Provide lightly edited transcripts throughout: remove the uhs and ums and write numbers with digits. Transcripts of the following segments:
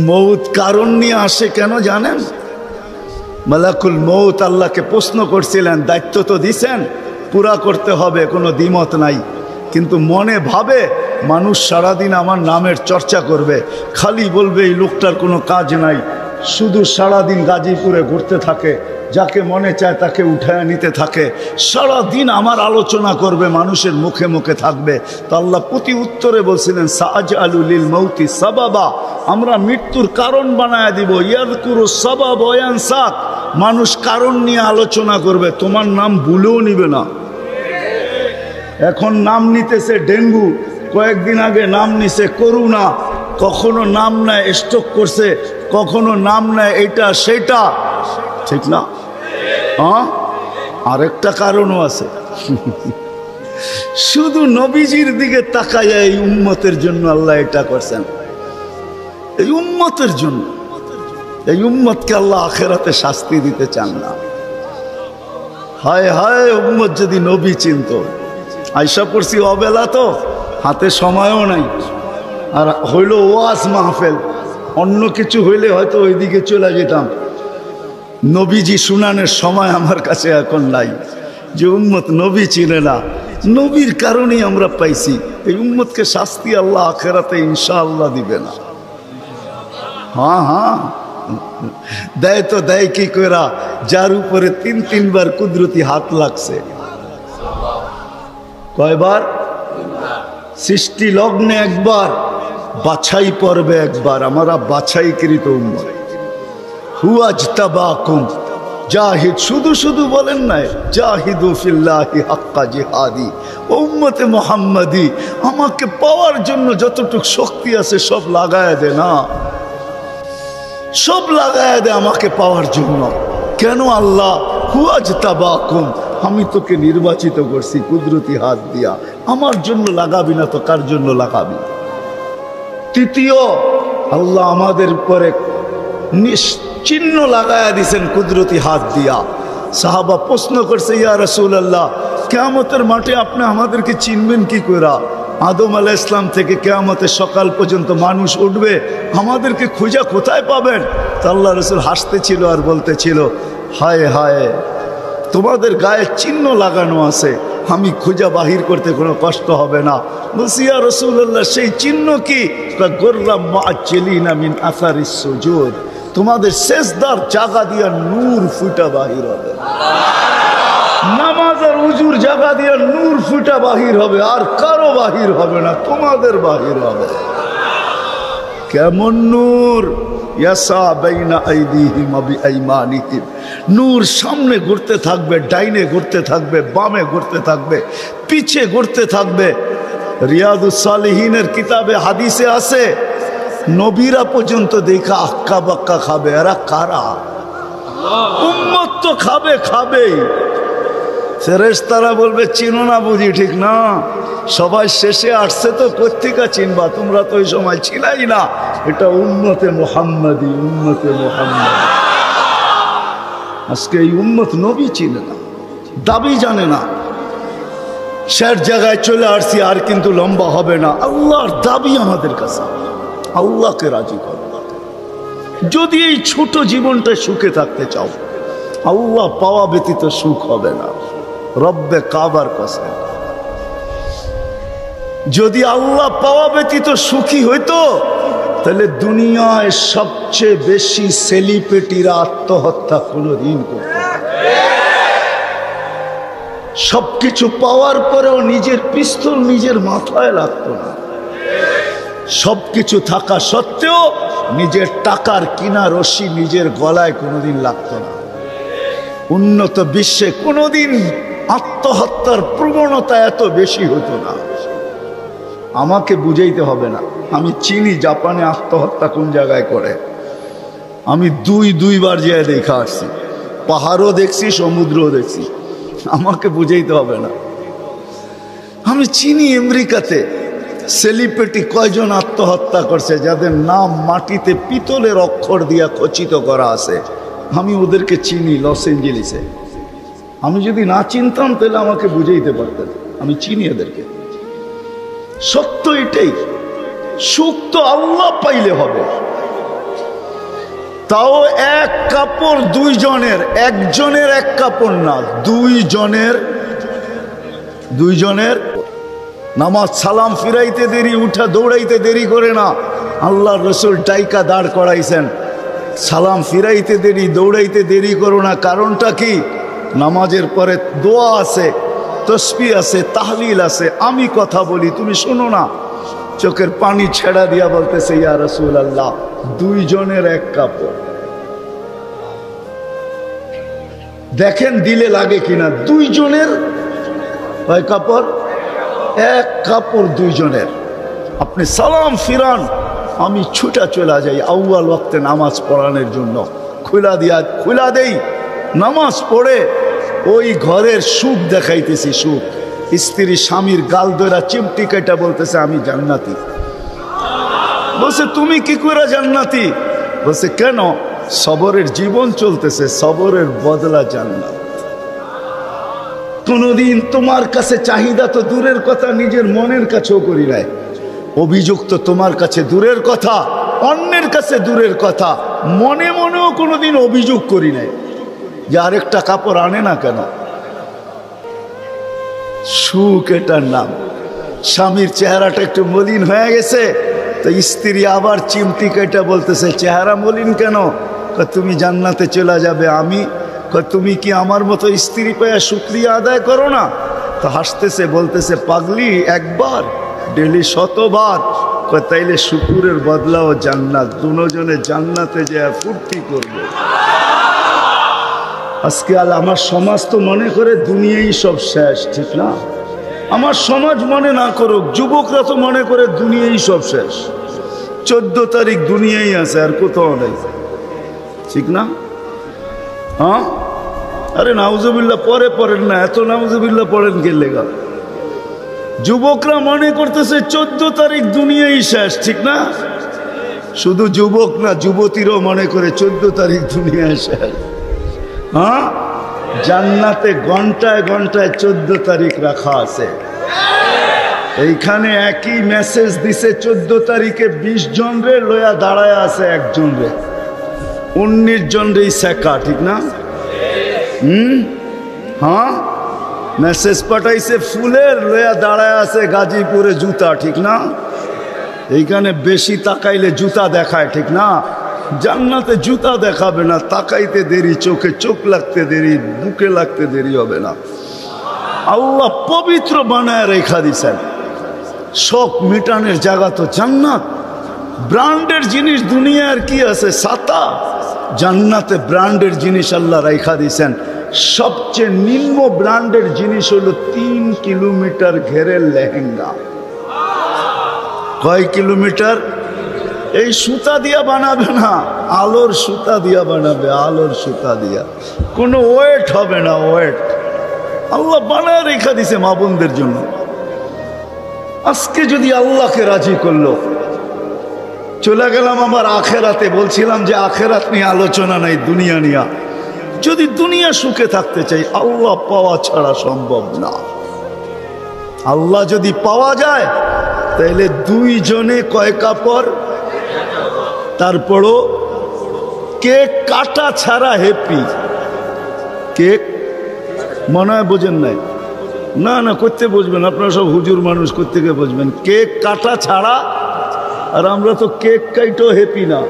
মৌত কারণ নিয়ে আসে কেন জানেন? মালাকুল মৌত আল্লাহকে প্রশ্ন করছিলেন, দায়িত্ব তো দিছেন, পুরা করতে হবে, কোনো দ্বিমত নাই। কিন্তু মনে ভাবে মানুষ সারাদিন আমার নামের চর্চা করবে, খালি বলবে এই লোকটার কোনো কাজ নাই, শুধু সারাদিন গাজীপুরে ঘুরতে থাকে, যাকে মনে চায় তাকে উঠায় নিতে থাকে, সারাদিন আমার আলোচনা করবে, মানুষের মুখে মুখে থাকবে। তো আল্লাহ প্রতি উত্তরে বলছিলেন, সাআজআলু লিল মাউতি সাবাবা, আমরা মৃত্যুর কারণ বানায় দিব। ইয়াযকুরু সাবাব ওয়া ইয়ানসাক, মানুষ কারণ নিয়ে আলোচনা করবে, তোমার নাম ভুলেও নিবে না। এখন নাম নিতেছে ডেঙ্গু, কয়েকদিন আগে নাম নিছে করোনা, কখনো নাম নেয় স্ট্রোক করছে, কখনো নাম নেয় এটা সেটা, ঠিক না? হ্যাঁ, আরেকটা কারণও আছে। শুধু নবীজির দিকে তাকায় এই উম্মতের জন্য আল্লাহ এটা করছেন, এই উম্মতের জন্য। এই উম্মতকে আল্লাহ আখেরাতে শাস্তি দিতে চান না। হায় হায়, উম্মত যদি নবী চিনত। আয়সা পড়ছি অবেলা, তো হাতে সময়ও নাই, আর হইল ওয়াজ মাহফিল, অন্য কিছু হইলে হয়তো ওইদিকে চলে যেতাম। নবীজি শুনানের সময় আমার কাছে এখন নাই। যে উম্মত নবী চিনে না, নবীর কারণেই আমরা পাইছি। এই উম্মতকে শাস্তি আল্লাহ আখেরাতে ইনশাআল্লাহ দিবে না। হ্যাঁ হ্যাঁ, দেয় তো দেয় কি কইরা, যার উপরে 3-3 বার কুদরতি হাত লাগছে। কয়বার? সৃষ্টি লগ্নে একবার, বাছাই পর্বে একবার। আমরা বাছাইকৃত উম্মত। হুয়াজতাবাকুম জাহিদ, শুধু শুধু বলেন নাই, জাহিদু ফিল্লাহি হাক্কা জিহাদি। উম্মতে মুহাম্মাদি, আমাকে পাওয়ার জন্য যতটুকু শক্তি আছে সব লাগায় দে না, সব লাগায় দে আমাকে পাওয়ার জন্য। কেন আল্লাহ? হুয়াজতাবাকুম, আমি তোকে নির্বাচিত করছি কুদরতি হাত দিয়া, আমার জন্য লাগাবি না তো কার জন্য লাগাবি? তৃতীয়, আল্লাহ আমাদের উপরে চিহ্ন লাগায়া দিছেন কুদরতি হাত দিয়া। সাহাবা প্রশ্ন করছে, ইয়া রাসূলুল্লাহ, কিয়ামতের মাঠে আপনি আমাদেরকে চিনবেন কি কইরা? আদম আলাইহিস সালাম থেকে কিয়ামতের সকাল পর্যন্ত মানুষ উঠবে, আমাদেরকে খুঁজা কোথায় পাবেন? তো আল্লাহ রাসূল হাসতেছিল আর বলতেছিল, হায় হায়, তোমাদের গায়ে চিহ্ন লাগানো আছে, আমি খুঁজা বাহির করতে কোনো কষ্ট হবে না। বলছি, ইয়া রাসূলুল্লাহ, সেই চিহ্ন কি? গুররাম মুআজ্জিলিনা মিন আসারিস সুজুদ, তোমাদের সেজদার জায়গা দিয়া নূর ফুটা বাহির হবে, নামাজ আর উজুর জায়গা দিয়া নূর ফুটা বাহির হবে, আর কারো বাহির হবে না, তোমাদের বাহির হবে। কেমন নূর? ইয়াসা বাইনা আইদিহিম ওয়া বিআইমানিহিম, নূর সামনে ঘুরতে থাকবে, ডাইনে ঘুরতে থাকবে, বামে ঘুরতে থাকবে, পিছে ঘুরতে থাকবে। রিয়াদুস সালিহিনের কিতাবে হাদিসে আছে, নবীরা পর্যন্ত দেখা আক্কা বাক্কা খাবে। এরা কারা? উম্মত তো খাবে, খাবেই। ফেরেশতারা বলবে, চিনো না বুঝি? ঠিক না, সবাই শেষে আসছে তো কোত্থেকে চিনবা? তোমরা তো ওই সময় ছিলাই না। এটা উম্মতে মুহাম্মাদি, উম্মতে মুহাম্মাদি। আজকে এই উম্মত নবী চিনে না, দাবি জানে না। শেষ জায়গায় চলে আসছি, আর কিন্তু লম্বা হবে না। আল্লাহর দাবি আমাদের কাছে, আল্লাহকে রাজি করো। যদি এই ছোট জীবনটা সুখে থাকতে চাও, আল্লাহ পাওয়া ব্যতীত সুখ হবে না। রব্বে কাবার কসম, যদি আল্লাহ পাওয়া ব্যতীত সুখী হইতো, তাহলে দুনিয়ায় সবচেয়ে বেশি সেলিব্রিটিরা আত্মহত্যা কোনদিন করত। সবকিছু পাওয়ার পরেও নিজের পিস্তল নিজের মাথায় লাগতো না। সবকিছু থাকা সত্ত্বেও নিজের টাকার কিনা রশি নিজের গলায় কোনোদিন লাগতো না। উন্নত বিশ্বে কোনোদিন আত্মহত্যার প্রবণতা এত বেশি হতো না। আমাকে বুঝাইতে হবে না, আমি চিনি জাপানে আত্মহত্যা কোন জায়গায় করে। আমি দুইবার যেয়ে দেখা আসছি, পাহাড়ও দেখছি, সমুদ্রও দেখছি। আমাকে বুঝাইতে হবে না, আমি চিনি আমেরিকাতে সেলিব্রিটি কয়জন আত্মহত্যা করছে, যাদের নাম মাটিতে পিতলের অক্ষর দিয়া খচিত করা আছে। আমি ওদেরকে চিনি লস এঞ্জেলিসে। আমি যদি না চিনতাম তাহলে আমাকে বুঝাইতে পারতেন। আমি চিনি এদেরকে। সত্য এটাই, সুখ তো আল্লাহ পাইলে হবে। তাও এক কাপড় দুইজনের, একজনের এক কাপড় না, দুইজনের। নামাজ সালাম ফিরাইতে দেরি, উঠা দৌড়াইতে দেরি করে না। আল্লাহর রাসূল টাইকা দাঁড় করাইছেন, সালাম ফিরাইতে দেরি, দৌড়াইতে দেরি করো না। কারণটা কি? নামাজের পরে দোয়া আছে, তসবিহ আছে, তাহলিল আছে, আমি কথা বলি, তুমি শোনো না। চোখের পানি ছেড়া দিয়া বলতেছে, ইয়া রাসূলুল্লাহ, দুইজনের এক কাপড়। দেখেন দিলে লাগে কিনা। দুইজনের কয় কাপড়? এক কাপড় দুইজনের। আপনি সালাম ফিরান, আমি ছুটা চলে যাই আউয়াল ওয়াক্তে নামাজ পড়ানোর জন্য, খুলা দেই। নামাজ পড়ে ওই ঘরের সুখ দেখাইতেছি, সুখ। স্ত্রী স্বামীর গাল ধরা চিমটি কেটে বলতেছে, আমি জান্নাতি। বলছে, তুমি কি করে জান্নাতি? বলছে, কেন? সবরের জীবন চলতেছে, সবরের বদলা জান্নাত। কোনদিন তোমার কাছে চাহিদা তো দূরের কথা, নিজের মনের কাছেও করি নাই। অভিযোগ তো তোমার কাছে দূরের কথা, অন্যের কাছে দূরের কথা, মনে মনেও কোনোদিন অভিযোগ করি নাই যে আরেকটা কাপড় আনে না কেন। সুখ এটার নাম। স্বামীর চেহারাটা একটু মলিন হয়ে গেছে, তো স্ত্রী আবার চিমটি কেটে বলতেছে, চেহারা মলিন কেন? তুমি জান্নাতে চলে যাবে। আমি তুমি কি আমার মতো স্ত্রী পেয়ে শুকরিয়া আদায় করো না? তো হাসতেছে, বলতেছে, পাগলি, একবার ডেলি 100 বার। তাইলে শুকুরের বদলাও জান্নাত। দুজনে জান্নাতে যায় ফুর্তি করবে। আজকে আমার সমাজ তো মনে করে দুনিয়াই সব শেষ, ঠিক না? আমার সমাজ মনে না করুক, যুবকরা তো মনে করে দুনিয়াই সব শেষ। 14 তারিখ দুনিয়াই আছে, আর কোথাও নেই, ঠিক না? হ্যাঁ, আরে নাউজুবিল্লাহ পরে পড়েন না, এত নাউজুবিল্লাহ পড়েন কে লেগা? যুবকরা মনে করতেছে 14 তারিখ দুনিয়াই শেষ, ঠিক না? শুধু যুবক না, যুবতীরও মনে করে 14 তারিখ দুনিয়া শেষ। হ্যাঁ, জান্নাতে ঘন্টায় ঘন্টায় 14 তারিখ রাখা আছে। এইখানে একই মেসেজ দিছে, 14 তারিখে 20 জন রে লয়া দাঁড়ায় আছে, একজন রে 19 জন রে শেখা, ঠিক না? হ্যাঁ, মেসেজ পাঠাইছে ফুলের, লয়া দাঁড়ায় আছে গাজীপুরে জুতা, ঠিক না? এইখানে বেশি তাকাইলে জুতা দেখায়, ঠিক না? জান্নাতে জুতা দেখাবে না, তাকাইতে দেরি, চোখে চোখ লাগতে দেরি, বুকে লাগতে দেরি হবে না। আল্লাহ পবিত্র বানায় রেখা দিছেন। শখ মিটানের জায়গা তো জান্নাত। ব্র্যান্ডের জিনিস দুনিয়ার কি আছে? ছাতা। জান্নাতে ব্র্যান্ডের জিনিস আল্লাহ রেখা দিছেন। সবচেয়ে নিম্ন ব্র্যান্ডের জিনিস হলো 3 কিলোমিটার ঘেরের লেহেঙ্গা। কয় কিলোমিটার? এই সুতা দিয়া বানাবে না, আলোর সুতা দিয়া বানাবে, আলোর সুতা দিয়া। কোনো ওয়েট হবে না, ওয়েট। আল্লাহ বানায় রেখা দিছে মা বোনদের জন্য। আজকে যদি আল্লাহকে রাজি করলো, চলে গেলাম আমার আখেরাতে। বলছিলাম যে আখেরাত নিয়ে আলোচনা নাই, দুনিয়া নিয়ে। যদি দুনিয়া সুখে থাকতে চাই, আল্লাহ পাওয়া ছাড়া সম্ভব না। আল্লাহ যদি পাওয়া যায়, তাহলে দুইজনে কয় কাপড়? তারপরও কেক কাটা ছাড়া হ্যাপি। কেক মনে হয় বোঝেন নাই? না না, করতে বুঝবেন, আপনারা সব হুজুর মানুষ, করতে বুঝবেন। কেক কাটা ছাড়া। আর আমরা তো কেক কাইটেও হ্যাপি না,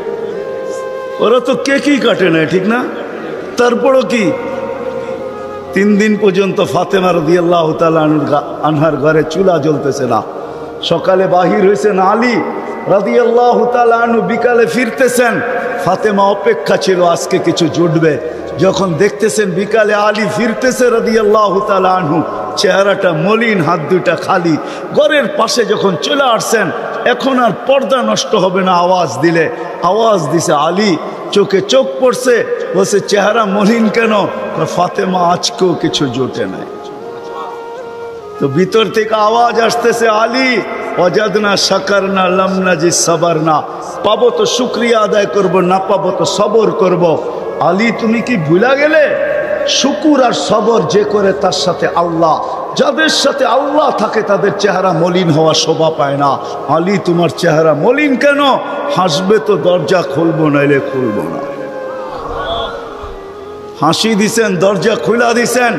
ওরা তো কেকই কাটে না, ঠিক না? তারপরও কি 3 দিন পর্যন্ত ফাতেমা রাদিয়াল্লাহু তাআলা আনহার ঘরে চুলা জ্বলতেছে না। সকালে বাহির হয়েছেন আলী রাদিয়াল্লাহু তাআলা আনহু, বিকালে ফিরতেছেন। ফাতেমা অপেক্ষা ছিল আজকে কিছু জুটবে। যখন দেখতেছেন বিকালে আলী ফিরতেছে রাদিয়াল্লাহু তাআলা আনহু, চেহারাটা মলিন, হাত দুইটা খালি। ঘরের পাশে যখন চলে আসছেন, এখন আর পর্দা নষ্ট হবে না, আওয়াজ দিলে। আওয়াজ দিছে আলী, চোখে চোখ পড়ছে, বলছে চেহারা মলিন কেন? ফাতেমা আজকেও কিছু জোটে নাই। তো ভিতর থেকে আওয়াজ আসতেছে, আলী ওয়াজাদনা শাকারনা লাম নাজিদ সাবারনা। পাবো তো শুকরিয়া আদায় করব, না পাবো তো সবর করব। আলী তুমি কি ভুলা গেলে? শুকুর আর সবর যে করে তার সাথে আল্লাহ। যাদের সাথে আল্লাহ থাকে তাদের চেহারা মলিন হওয়া শোভা পায় না। আলী তোমার চেহারা মলিন কেন? হাসবে তো দরজা খুলবো, নাইলে খুলবো না। হাসি দিছেন, দরজা খুলা দিছেন।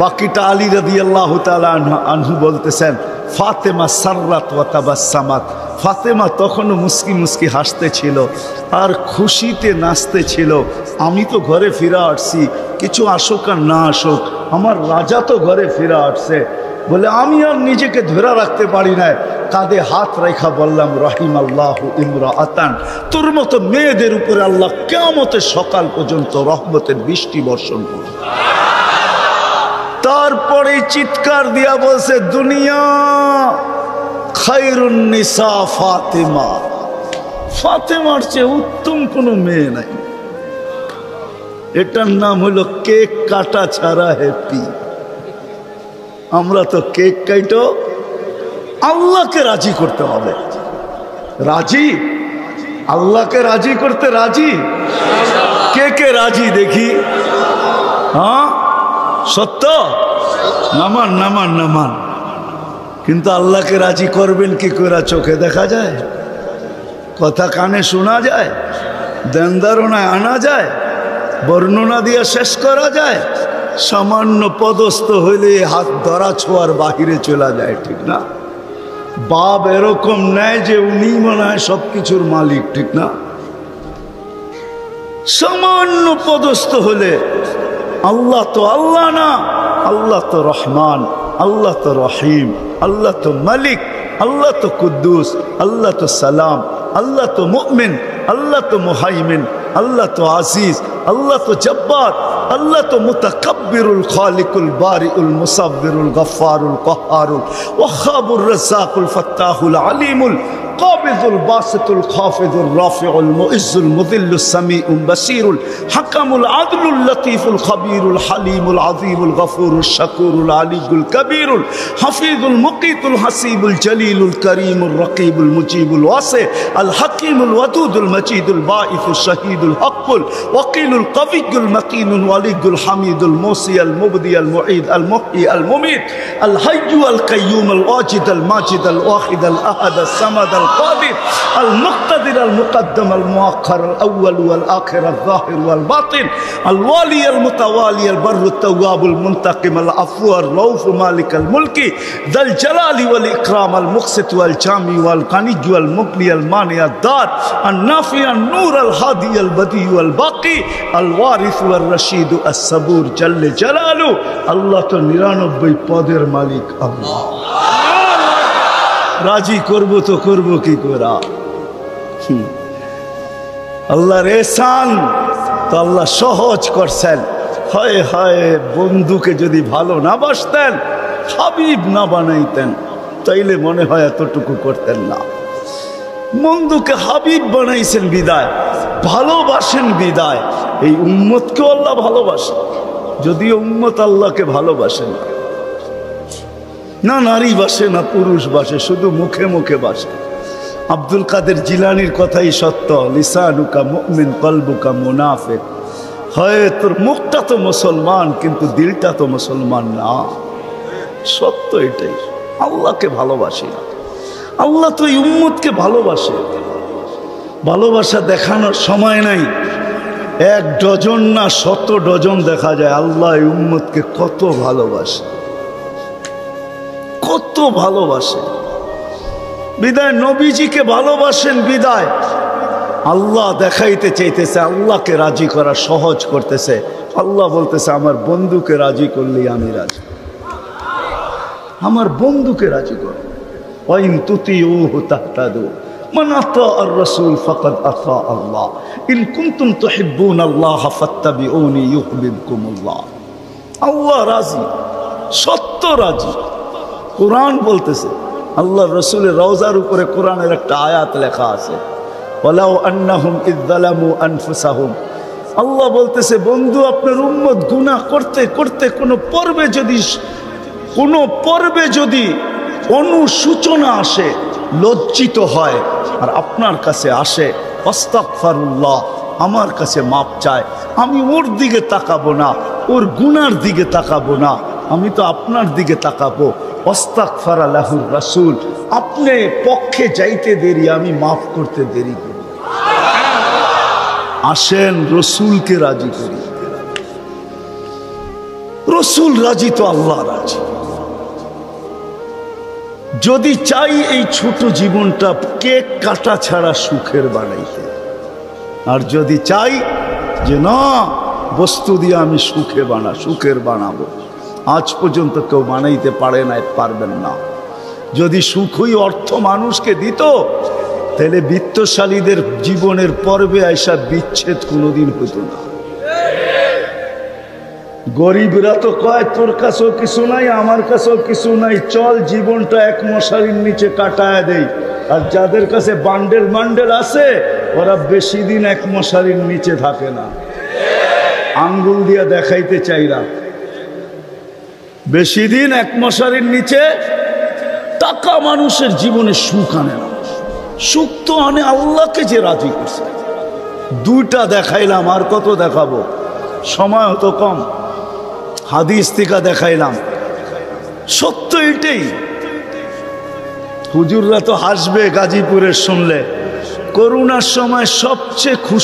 বাকিটা আলী রাদিয়াল্লাহু তাআলা আনহু বলতেছেন, ফাতেমা সাররাত ওয়া তাবাসসামাত, ফাতেমা তখনও মুস্কি মুস্কি হাসতেছিল আর খুশিতে নাচতেছিল। আমি তো ঘরে ফিরে আসছি, কিছু আসুক আর না আসুক, আমার রাজা তো ঘরে ফিরে আসছে। বলে আমি আর নিজেকে ধরে রাখতে পারি না, কাঁধে হাত রেখা বললাম, রাহিমাল্লাহু ইমরাআতান, তোর মতো মেয়েদের উপরে আল্লাহ কিয়ামতের সকাল পর্যন্ত রহমতের বৃষ্টি বর্ষণ করবে। তারপরে চিৎকার দিয়া বলছে, দুনিয়া খায়রুন নিসা ফাতেমা, ফাতেমার চেয়ে উত্তম কোনো মেয়ে নাই। এটার নাম হলো কেক কাটা ছাড়া হ্যাপি। আমরা তো কেক কাটো, আল্লাহকে রাজি করতে হবে। রাজি, আল্লাহকে রাজি করতে রাজি। কে কে রাজি দেখি? হ্যাঁ সত্য, নামান নামান নামান। কিন্তু আল্লাহকে রাজি করবেন কি করে? চোখে দেখা যায়, কথা কানে শোনা যায়, দেন ধারণায় আনা যায়, বর্ণনা দিয়ে শেষ করা যায়? সামান্য পদস্থ হইলে হাত ধরা ছোঁয়ার বাহিরে চলে যায়, ঠিক না? বাপ এরকম নেয় যে উনি মনে হয় সবকিছুর মালিক, ঠিক না? সামান্য পদস্থ হলে আল্লাহ তো আল্লাহ না, আল্লাহ তো রহমান, আল্লাহ তো রহিম, আল্লাহ তো মালিক, আল্লাহ তো কুদ্দুস, আল্লাহ তো সালাম, আল্লাহ তো মুমিন, আল্লাহ তো মুহাইমিন, আল্লাহ তো আজিজ, আল্লাহ তো জব্বার, আল্লাহ তো মুতাকাব্বিরুল খালিকুল বারিউল মুসাব্বিরুল গফফারুল কহ্হারুল ওয়াহাবুর রাজ্জাকুল ফাত্তাহুল আলিমুল কাবিজুল বাসিতুল খাফিজুর রাফিউল মুইজ্জুল মুযিল্লুস সামিউল বাসীরুল হাকামুল আদলুল লতীফুল খবীরুল হালিমুল আযীমুল গফুরুশ শাকুরুল আলিয়ুল কবীরুল হাফিজুল মুকিতুল হাসিবুল জলিলুল করিমুর রকিবুল মুজিবুল ওয়াসি আল হাকিমুল ওয়াদুদুল মজিদুল বাঈসুশ শহীদুল হকুল ওয়াকিলুল কবিয়ুল মকিনুল ওয়ালিয়ুল হামিদুল মুসি আল মুবদি আল মুঈদ আল মুহয়ি আল মুমীত আল হাইয়্যু আল কাইয়্যুম আল ওয়াজিদ আল মাজিদ আল ওয়াহিদ আল আহাদ আল সামাদ القادر المقتدر المقدم المؤخر الأول والآخر الظاهر والباطن الوالي المتوالي البر التواب المنتقم العفو الرؤوف مالك الملك ذا الجلال والإكرام المقسط والجامع والغني والمغني المانع الدار النافع النور الهادي البديع والباقي الوارث والرشيد الصبور جل جلاله الله তো 99 পদের মালিক আল্লাহ। রাজি করব তো করব কি করে? আল্লাহর এহসান তো আল্লাহ সহজ করছেন। হয় হয় বন্ধুকে যদি ভালো না বাসতেন, হাবিব না বানাইতেন, তাইলে মনে হয় এতটুকু করতেন না। বন্ধুকে হাবিব বানাইছেন বিদায়, ভালোবাসেন বিদায়, এই উম্মতকেও আল্লাহ ভালোবাসেন। যদিও উম্মত আল্লাহকে ভালোবাসেন না, না নারী বাসে না পুরুষ বাসে, শুধু মুখে মুখে বাসে। আব্দুল কাদের জিলানির কথাই সত্য, লিসানুকা মুমিন কলবুকা মুনাফিক। হয় তোর মুখটা তো মুসলমান কিন্তু দিলটা তো মুসলমান না। সত্য এটাই। আল্লাহকে ভালোবাসি না, আল্লাহ তো এই উম্মতকে ভালোবাসে। ভালোবাসা দেখানোর সময় নাই, 1 ডজন না 100 ডজন দেখা যায় আল্লাহ এই উম্মতকে কত ভালোবাসে, কত ভালোবাসে। বিদায় নবীজিকে ভালোবাসেন বিদায় আল্লাহ দেখাইতে চাইতেছে, আল্লাহকে রাজি করা সহজ করতেছে। আল্লাহ বলতেছে আমার বন্ধুকে রাজি করলেই আমি রাজি, আমার বন্ধুকে রাজি করো। ওয়াইন তুতিউহু তাহতাদু মান আতাআর রাসূল ফাকাদ আতা আল্লাহ ইন কুনতুম তুহিব্বুনাল্লাহ ফাত্তাবিউনি ইউহিব্বুকুমুল্লাহ। আল্লাহ রাজি, সত্য রাজি। কোরআন বলতেছে, আল্লাহ রসুলের রওজার উপরে কোরআনের একটা আয়াত লেখা আছে, ওয়ালাউ আন্নাহুম ইয যালামু আনফুসাহুম। আল্লাহ বলতেছে বন্ধু আপনার উম্মত গুনাহ করতে করতে কোনো পর্বে যদি অনুসূচনা আসে, লজ্জিত হয় আর আপনার কাছে আসে, আস্তাগফিরুল্লাহ, আমার কাছে মাপ চায়, আমি ওর দিকে তাকাবো না, ওর গুনার দিকে তাকাবো না, আমি তো আপনার দিকে তাকাবো। আস্তাগফারা লাহুর রাসূল, আপনি পক্ষে যাইতে দেরি, আমি মাফ করতে দেরি করি। আসেন রসুলকে রাজি করি। রসুল রাজি তো আল্লাহ রাজি। যদি চাই এই ছোট জীবনটা কেক কাটা ছাড়া সুখের বানাইতে, আর যদি চাই যে না বস্তু দিয়ে আমি সুখের বানাবো, আজ পর্যন্ত কেউ বানাইতে পারে না, পারবেন না। যদি সুখই অর্থ মানুষকে দিত, তাহলে বিত্তশালীদের জীবনের পর্বে আইসা বিচ্ছেদ কোনোদিন হতো না। গরিবরা তো কয় তোর কাছেও কিছু নাই, আমার কাছেও কিছু নাই, চল জীবনটা এক মশারির নিচে কাটায় দেই। আর যাদের কাছে বান্ডেল বান্ডেল আছে, ওরা বেশি দিন এক মশারির নিচে থাকে না। আঙ্গুল দিয়ে দেখাইতে চাইরা বেশি দিন এক মশারির নিচে টাকা মানুষের জীবনে সুখ আনে না। সুখ তো আনে আল্লাহকে যে রাজি করছে। দুইটা দেখাইলাম, আর কত দেখাবো, সময় হতো কম। হাদিস থেকে দেখাইলাম, সত্য এটাই। হুজুররা তো হাসবে গাজীপুরের শুনলে। করোনার সময় সবচেয়ে খুশি